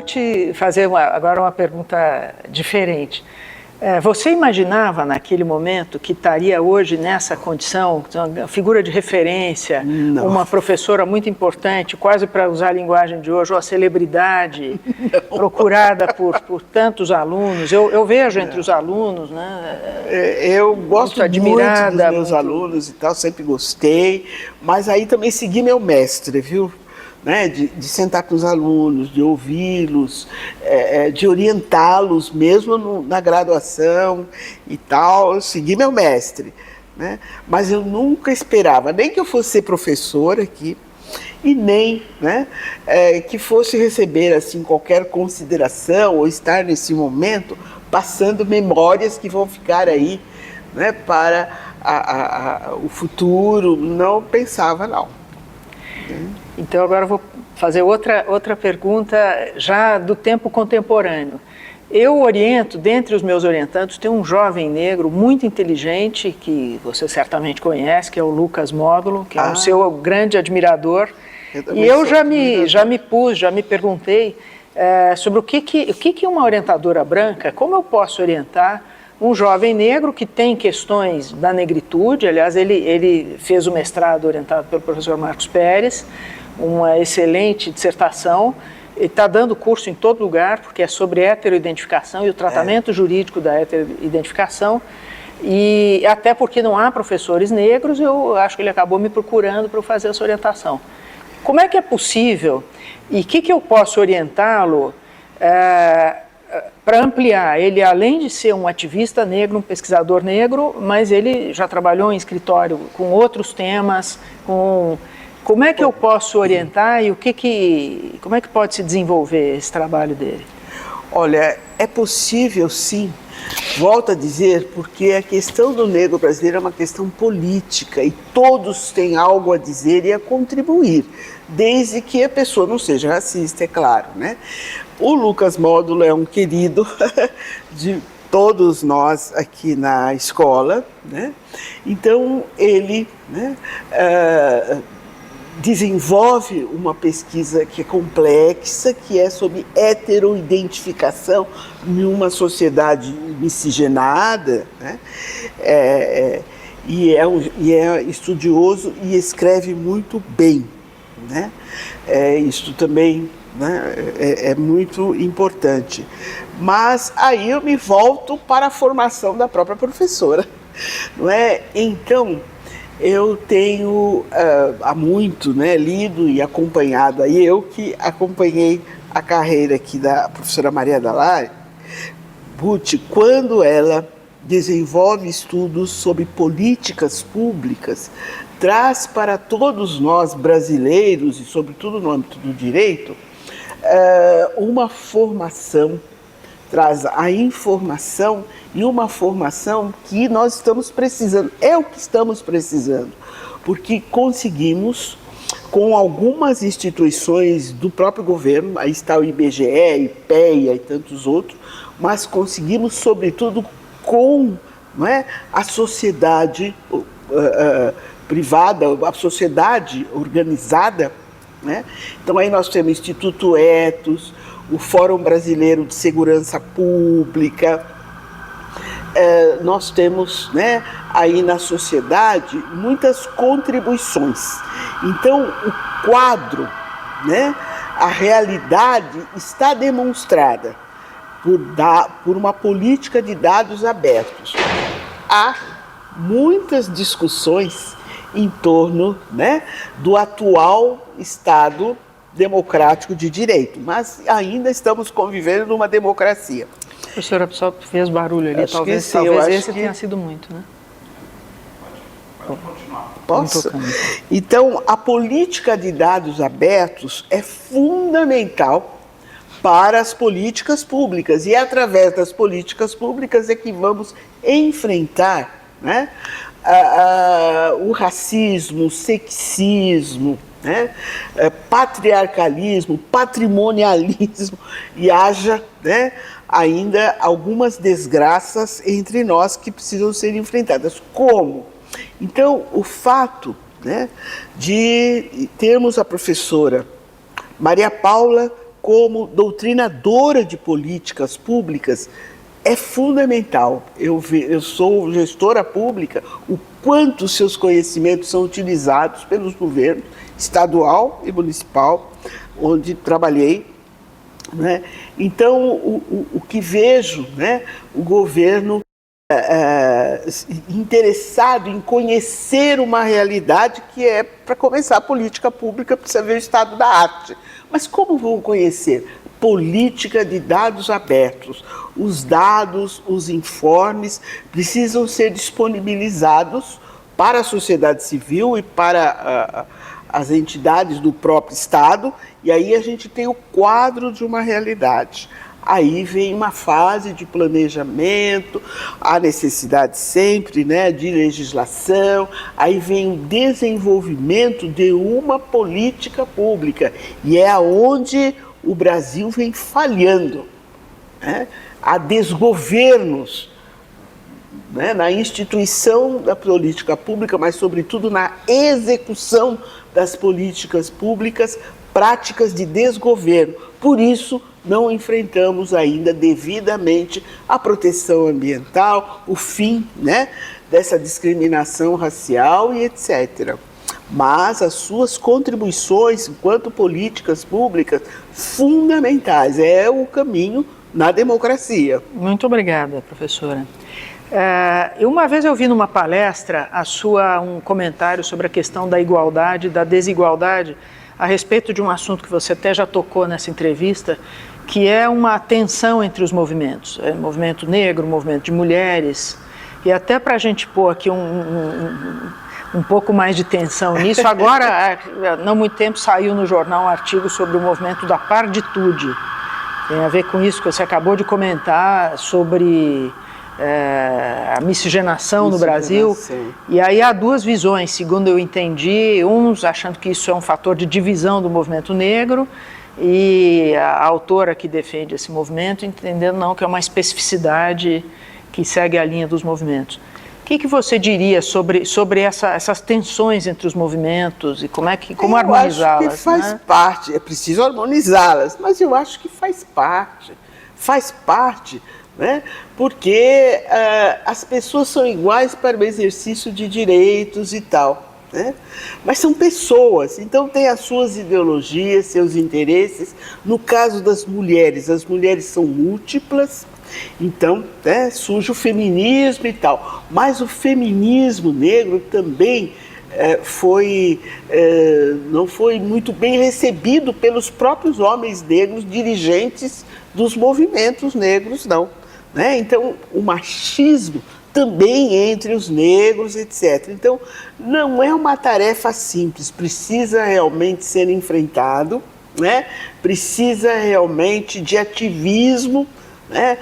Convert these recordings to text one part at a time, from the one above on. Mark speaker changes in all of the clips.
Speaker 1: te fazer agora uma pergunta diferente. Você imaginava naquele momento que estaria hoje nessa condição, uma figura de referência,
Speaker 2: Não.
Speaker 1: uma professora muito importante, quase para usar a linguagem de hoje, uma celebridade procurada por tantos alunos? Eu vejo entre os alunos, né?
Speaker 2: Eu gosto muito dos
Speaker 1: admirada,
Speaker 2: meus alunos e tal, sempre gostei, mas aí também segui meu mestre, viu? Né, de sentar com os alunos, de ouvi-los, de orientá-los mesmo na graduação e tal, eu segui meu mestre, né? Mas eu nunca esperava, nem que eu fosse ser professora aqui, e nem, né, que fosse receber assim, qualquer consideração ou estar nesse momento passando memórias que vão ficar aí, né, para o futuro. Não pensava, não.
Speaker 1: Então agora eu vou fazer outra pergunta já do tempo contemporâneo. Eu oriento, dentre os meus orientandos, tem um jovem negro muito inteligente, que você certamente conhece, que é o Lucas Módulo, que é o seu grande admirador. E eu já me perguntei sobre o que uma orientadora branca, como eu posso orientar um jovem negro que tem questões da negritude. Aliás, ele fez o mestrado orientado pelo professor Marcos Pérez, uma excelente dissertação, está dando curso em todo lugar, porque é sobre heteroidentificação e o tratamento jurídico da heteroidentificação, e até porque não há professores negros, eu acho que ele acabou me procurando para eu fazer essa orientação. Como é que é possível, e o que eu posso orientá-lo para ampliar? Ele, além de ser um ativista negro, um pesquisador negro, mas ele já trabalhou em escritório com outros temas, Como é que eu posso orientar e como é que pode se desenvolver esse trabalho dele?
Speaker 2: Olha, é possível sim, volto a dizer, porque a questão do negro brasileiro é uma questão política e todos têm algo a dizer e a contribuir, desde que a pessoa não seja racista, é claro, né? O Lucas Módulo é um querido de todos nós aqui na escola, né? Então ele, né, desenvolve uma pesquisa que é complexa, que é sobre heteroidentificação em uma sociedade miscigenada, né? E é estudioso e escreve muito bem, né? Isso também, né, é muito importante. Mas aí eu me volto para a formação da própria professora, não é? Então, eu tenho há muito, né, lido e acompanhado, aí eu que acompanhei a carreira aqui da professora Maria Dalari, quando ela desenvolve estudos sobre políticas públicas, traz para todos nós brasileiros, e sobretudo no âmbito do direito, uma formação, traz a informação e uma formação que nós estamos precisando, é o que estamos precisando, porque conseguimos, com algumas instituições do próprio governo, aí está o IBGE, IPEA e tantos outros, mas conseguimos, sobretudo, com, não é, a sociedade privada, a sociedade organizada, né? Então aí nós temos o Instituto Ethos, o Fórum Brasileiro de Segurança Pública, nós temos, né, aí na sociedade muitas contribuições. Então o quadro, né, a realidade está demonstrada por uma política de dados abertos. Há muitas discussões em torno, né, do atual Estado democrático de direito, mas ainda estamos convivendo numa democracia.
Speaker 1: Professora, só fez barulho ali, talvez esse tenha sido muito, né?
Speaker 2: Pode continuar. Posso? Então, a política de dados abertos é fundamental para as políticas públicas, e é através das políticas públicas é que vamos enfrentar, né, o racismo, o sexismo, né, patriarcalismo, patrimonialismo, e haja, né, ainda algumas desgraças entre nós que precisam ser enfrentadas. Como? Então, o fato, né, de termos a professora Maria Paula como doutrinadora de políticas públicas, é fundamental. Eu sou gestora pública, o quanto seus conhecimentos são utilizados pelos governos estadual e municipal, onde trabalhei, né? Então, o que vejo, né, o governo interessado em conhecer uma realidade que é, para começar, a política pública precisa ver o estado da arte. Mas como vão conhecer? Política de dados abertos. Os dados, os informes precisam ser disponibilizados para a sociedade civil e para as entidades do próprio Estado, e aí a gente tem o quadro de uma realidade. Aí vem uma fase de planejamento, a necessidade sempre, né, de legislação, aí vem o desenvolvimento de uma política pública, e é aonde o Brasil vem falhando, né? Há desgovernos, né, na instituição da política pública, mas sobretudo na execução das políticas públicas, práticas de desgoverno. Por isso, não enfrentamos ainda devidamente a proteção ambiental, o fim, né, dessa discriminação racial e etc. Mas as suas contribuições enquanto políticas públicas fundamentais, é o caminho na democracia.
Speaker 1: Muito obrigada, professora. Uma vez eu vi numa palestra um comentário sobre a questão da igualdade e da desigualdade a respeito de um assunto que você até já tocou nessa entrevista, que é uma tensão entre os movimentos, o movimento negro, o movimento de mulheres, e até para a gente pôr aqui um pouco mais de tensão nisso, agora, não muito tempo, saiu no jornal um artigo sobre o movimento da parditude, tem a ver com isso que você acabou de comentar sobre a miscigenação no Brasil, e aí há duas visões, segundo eu entendi, uns achando que isso é um fator de divisão do movimento negro, e a autora que defende esse movimento entendendo não, que é uma especificidade que segue a linha dos movimentos. O que você diria sobre essas tensões entre os movimentos e como harmonizá-las?
Speaker 2: Eu acho que faz parte, é preciso harmonizá-las, mas eu acho que faz parte, né? Porque as pessoas são iguais para o exercício de direitos e tal, né? Mas são pessoas, então têm as suas ideologias, seus interesses. No caso das mulheres, as mulheres são múltiplas, então, né, surge o feminismo e tal, mas o feminismo negro também não foi muito bem recebido pelos próprios homens negros, dirigentes dos movimentos negros, não. Né? Então, o machismo também entre os negros, etc. Então, não é uma tarefa simples, precisa realmente ser enfrentado, né? Precisa realmente de ativismo, né?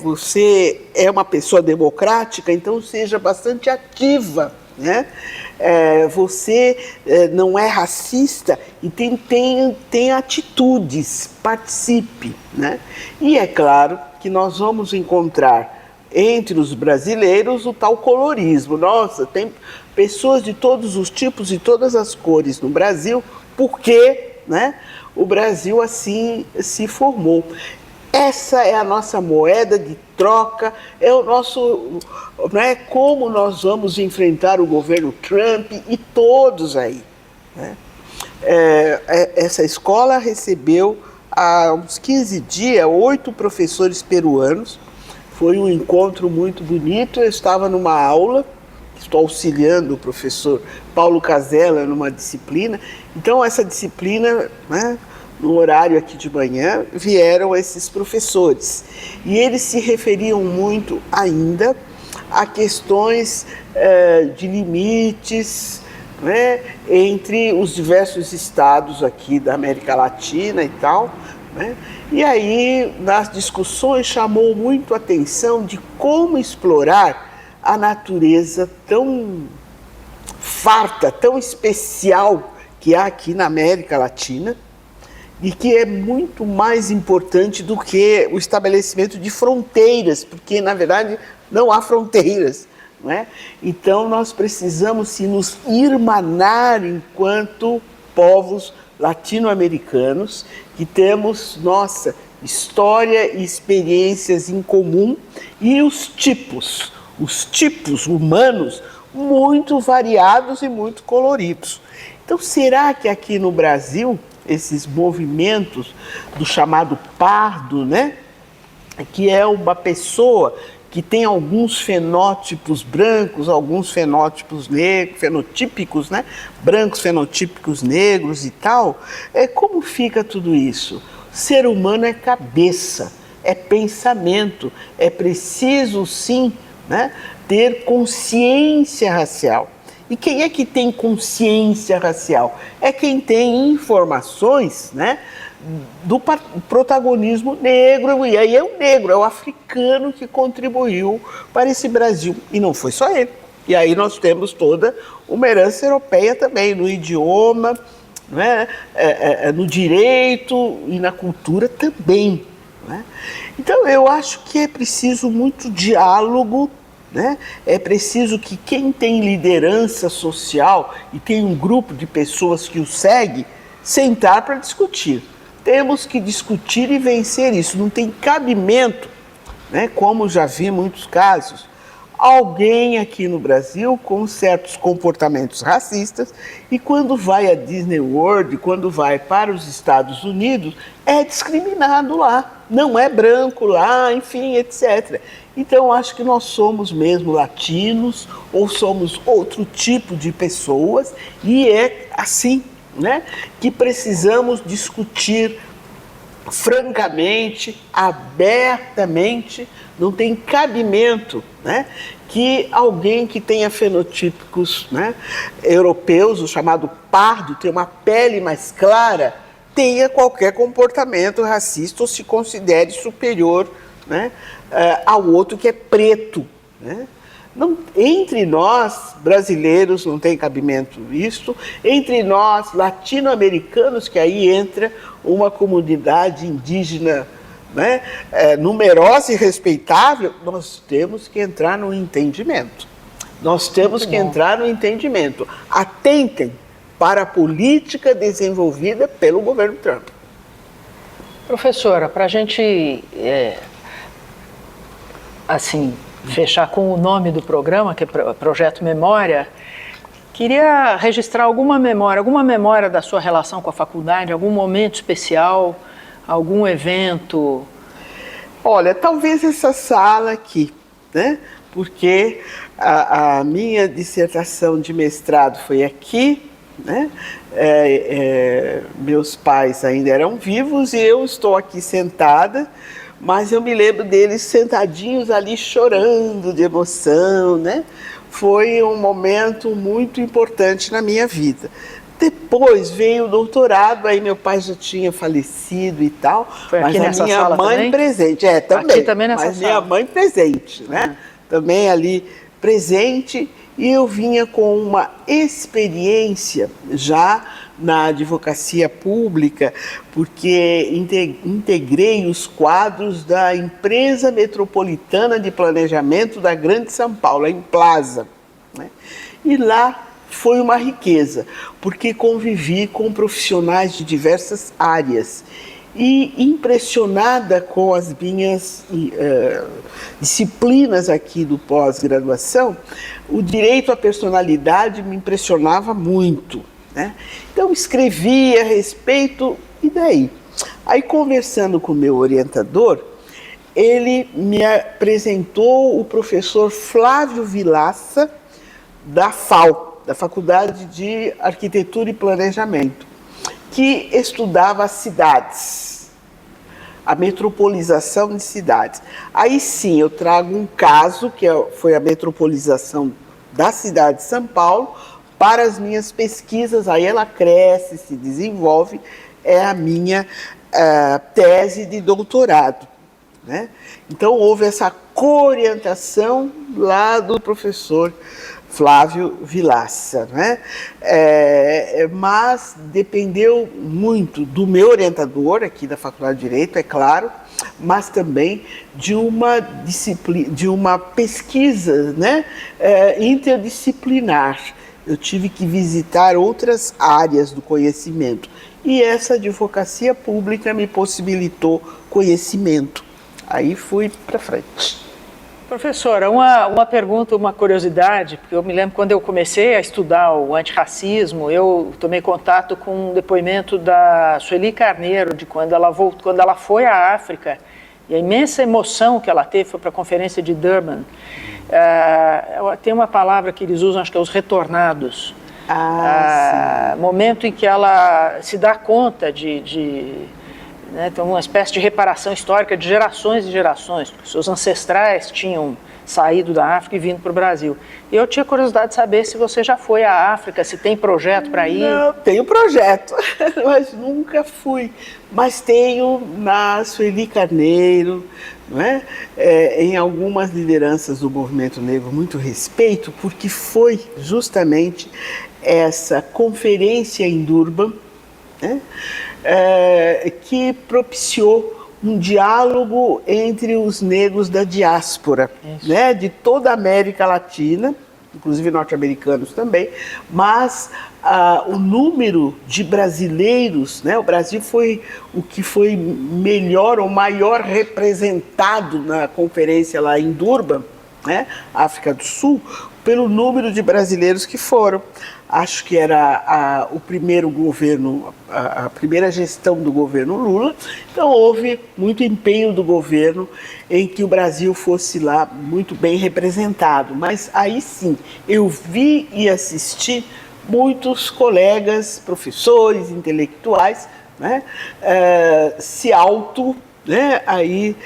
Speaker 2: Você é uma pessoa democrática, então seja bastante ativa, né? Você não é racista e tem atitudes, participe, né? E é claro que nós vamos encontrar entre os brasileiros o tal colorismo. Nossa, tem pessoas de todos os tipos e todas as cores no Brasil, porque, né, o Brasil assim se formou. Essa é a nossa moeda de troca, é o nosso, né, como nós vamos enfrentar o governo Trump e todos aí, né? Essa escola recebeu há uns 15 dias 8 professores peruanos. Foi um encontro muito bonito. Eu estava numa aula, estou auxiliando o professor Paulo Casella numa disciplina. Então, essa disciplina, né, no horário aqui de manhã, vieram esses professores. E eles se referiam muito ainda a questões de limites, né, entre os diversos estados aqui da América Latina e tal, né? E aí, nas discussões, chamou muito a atenção de como explorar a natureza tão farta, tão especial que há aqui na América Latina, e que é muito mais importante do que o estabelecimento de fronteiras, porque, na verdade, não há fronteiras, não é? Então, nós precisamos nos irmanar enquanto povos latino-americanos que temos, nossa, história e experiências em comum e os tipos humanos muito variados e muito coloridos. Então, será que aqui no Brasil, esses movimentos do chamado pardo, né, que é uma pessoa que tem alguns fenótipos brancos, alguns fenótipos negros, fenotípicos, né, brancos, fenotípicos negros e tal, como fica tudo isso? O ser humano é cabeça, é pensamento, é preciso sim, né, ter consciência racial. E quem é que tem consciência racial? É quem tem informações, né, do protagonismo negro, e aí é o negro, é o africano que contribuiu para esse Brasil. E não foi só ele. E aí nós temos toda uma herança europeia também, no idioma, né, no direito e na cultura também. Né? Então eu acho que é preciso muito diálogo, né? É preciso que quem tem liderança social e tem um grupo de pessoas que o segue, sentar para discutir. Temos que discutir e vencer isso. Não tem cabimento, né, como já vi em muitos casos, alguém aqui no Brasil com certos comportamentos racistas e quando vai à Disney World, quando vai para os Estados Unidos, é discriminado lá, não é branco lá, enfim, etc. Então, acho que nós somos mesmo latinos ou somos outro tipo de pessoas e é assim, né, que precisamos discutir francamente, abertamente. Não tem cabimento, né, que alguém que tenha fenotípicos, né, europeus, o chamado pardo, tem uma pele mais clara, tenha qualquer comportamento racista ou se considere superior, né, ao outro que é preto. Né? Não, entre nós, brasileiros, não tem cabimento isso, entre nós, latino-americanos, que aí entra uma comunidade indígena, né, numerosa e respeitável, nós temos que entrar no entendimento. Nós temos que entrar no entendimento. Atentem para a política desenvolvida pelo governo Trump.
Speaker 1: Professora, para a gente, fechar com o nome do programa, que é Projeto Memória, queria registrar alguma memória da sua relação com a faculdade, algum momento especial, algum evento?
Speaker 2: Olha, talvez essa sala aqui, né? Porque a minha dissertação de mestrado foi aqui, né? Meus pais ainda eram vivos e eu estou aqui sentada, mas eu me lembro deles sentadinhos ali chorando de emoção, né? Foi um momento muito importante na minha vida. Depois veio o doutorado, aí meu pai já tinha falecido e tal,
Speaker 1: foi aqui
Speaker 2: mas a minha mãe
Speaker 1: também?
Speaker 2: Presente, também.
Speaker 1: Aqui também nessa
Speaker 2: mas
Speaker 1: sala.
Speaker 2: Minha mãe presente, né? Também ali presente, e eu vinha com uma experiência já na advocacia pública, porque integrei os quadros da Empresa Metropolitana de Planejamento da Grande São Paulo, a Emplasa, né? E lá foi uma riqueza, porque convivi com profissionais de diversas áreas e impressionada com as minhas disciplinas aqui do pós-graduação, o direito à personalidade me impressionava muito, né? Então escrevi a respeito, e daí? Aí conversando com o meu orientador, ele me apresentou o professor Flávio Vilaça, da FAO, da Faculdade de Arquitetura e Planejamento, que estudava as cidades, a metropolização de cidades. Aí sim, eu trago um caso, que foi a metropolização da cidade de São Paulo, para as minhas pesquisas. Aí ela cresce, se desenvolve, é a minha tese de doutorado, né? Então houve essa coorientação lá do professor Flávio Vilaça, né? Mas dependeu muito do meu orientador aqui da Faculdade de Direito, é claro, mas também de uma disciplina, de uma pesquisa, né, interdisciplinar. Eu tive que visitar outras áreas do conhecimento e essa advocacia pública me possibilitou conhecimento. Aí fui para frente.
Speaker 1: Professora, uma pergunta, uma curiosidade, porque eu me lembro quando eu comecei a estudar o antirracismo, eu tomei contato com um depoimento da Sueli Carneiro, de quando ela foi à África, e a imensa emoção que ela teve foi para a conferência de Durban. Tem uma palavra que eles usam, acho que é os retornados. Momento em que ela se dá conta né, tem uma espécie de reparação histórica de gerações e gerações, porque seus ancestrais tinham saído da África e vindo para o Brasil. E eu tinha curiosidade de saber se você já foi à África, se tem projeto para ir.
Speaker 2: Não, tenho projeto, mas nunca fui. Mas tenho na Sueli Carneiro, não é? Em algumas lideranças do movimento negro, muito respeito, porque foi justamente essa conferência em Durban, né, que propiciou um diálogo entre os negros da diáspora, né, de toda a América Latina, inclusive norte-americanos também, mas o número de brasileiros, né, o Brasil foi o que foi melhor ou maior representado na conferência lá em Durban, né, África do Sul, pelo número de brasileiros que foram. Acho que era o primeiro governo, a primeira gestão do governo Lula, então houve muito empenho do governo em que o Brasil fosse lá muito bem representado. Mas aí sim, eu vi e assisti muitos colegas, professores, intelectuais, né, se né, aí,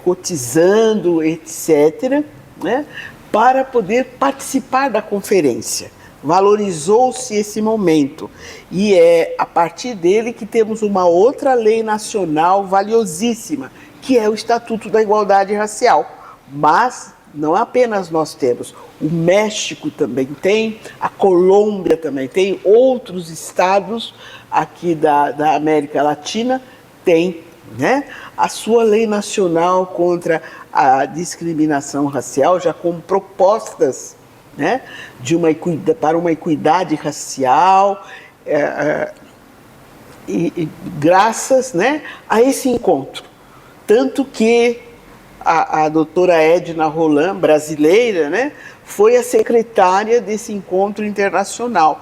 Speaker 2: cotizando, etc., né, para poder participar da conferência. Valorizou-se esse momento e é a partir dele que temos uma outra lei nacional valiosíssima, que é o Estatuto da Igualdade Racial. Mas não apenas nós temos, o México também tem, a Colômbia também tem, outros estados aqui da América Latina têm, né, a sua lei nacional contra a discriminação racial, já com propostas, né, para uma equidade racial, e graças, né, a esse encontro. Tanto que a doutora Edna Roland, brasileira, né, foi a secretária desse encontro internacional,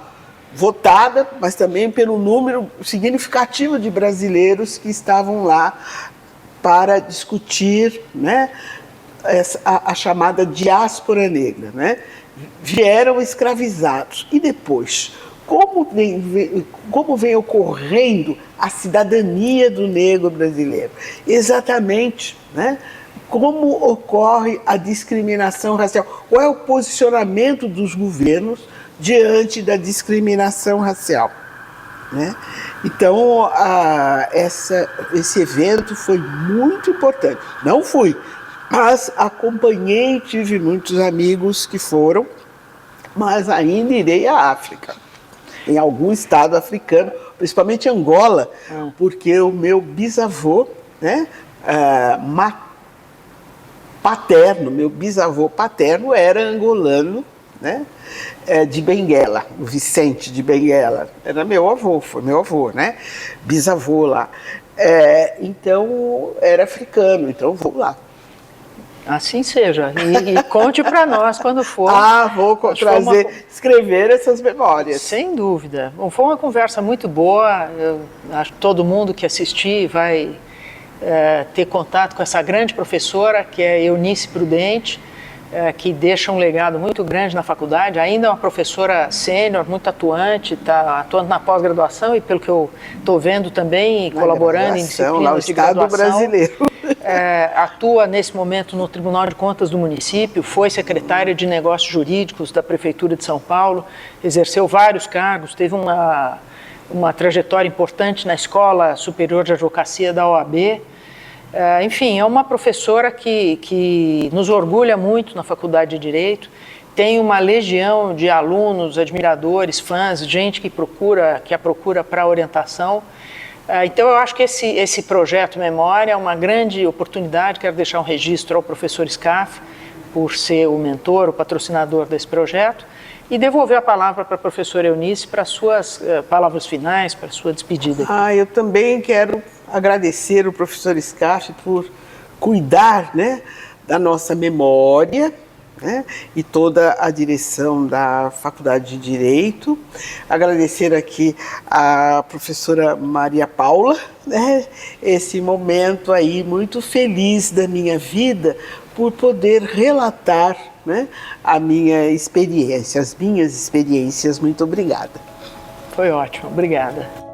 Speaker 2: votada, mas também pelo número significativo de brasileiros que estavam lá para discutir, né, a chamada diáspora negra, né? Vieram escravizados. E depois, como vem ocorrendo a cidadania do negro brasileiro? Exatamente, né? Como ocorre a discriminação racial? Qual é o posicionamento dos governos diante da discriminação racial, né? Então, esse evento foi muito importante. Não fui, mas acompanhei, tive muitos amigos que foram, mas ainda irei à África, em algum estado africano, principalmente Angola, porque o meu bisavô, né, meu bisavô paterno era angolano, né, de Benguela, o Vicente de Benguela, era meu avô, foi meu avô, né, bisavô lá. Então, era africano, então vou lá.
Speaker 1: Assim seja, e conte para nós quando for.
Speaker 2: Vou escrever essas memórias.
Speaker 1: Sem dúvida. Bom, foi uma conversa muito boa, eu acho que todo mundo que assistir vai ter contato com essa grande professora, que é Eunice Prudente, que deixa um legado muito grande na faculdade, ainda é uma professora sênior, muito atuante, está atuando na pós-graduação e, pelo que eu estou vendo também, colaborando em disciplinas de graduação. Brasileiro. Atua nesse momento no Tribunal de Contas do município, foi secretária de Negócios Jurídicos da Prefeitura de São Paulo, exerceu vários cargos, teve uma trajetória importante na Escola Superior de Advocacia da OAB. Enfim, é uma professora que nos orgulha muito na Faculdade de Direito, tem uma legião de alunos, admiradores, fãs, gente que a procura para orientação. Então, eu acho que esse projeto Memória é uma grande oportunidade. Quero deixar um registro ao professor Scaff, por ser o mentor, o patrocinador desse projeto, e devolver a palavra para a professora Eunice para suas palavras finais, para sua despedida.
Speaker 2: Eu também quero agradecer o professor Scaff por cuidar, né, da nossa memória, né, e toda a direção da Faculdade de Direito. Agradecer aqui a professora Maria Paula, né, esse momento aí muito feliz da minha vida por poder relatar, né, a minha experiência, as minhas experiências. Muito obrigada.
Speaker 1: Foi ótimo, obrigada.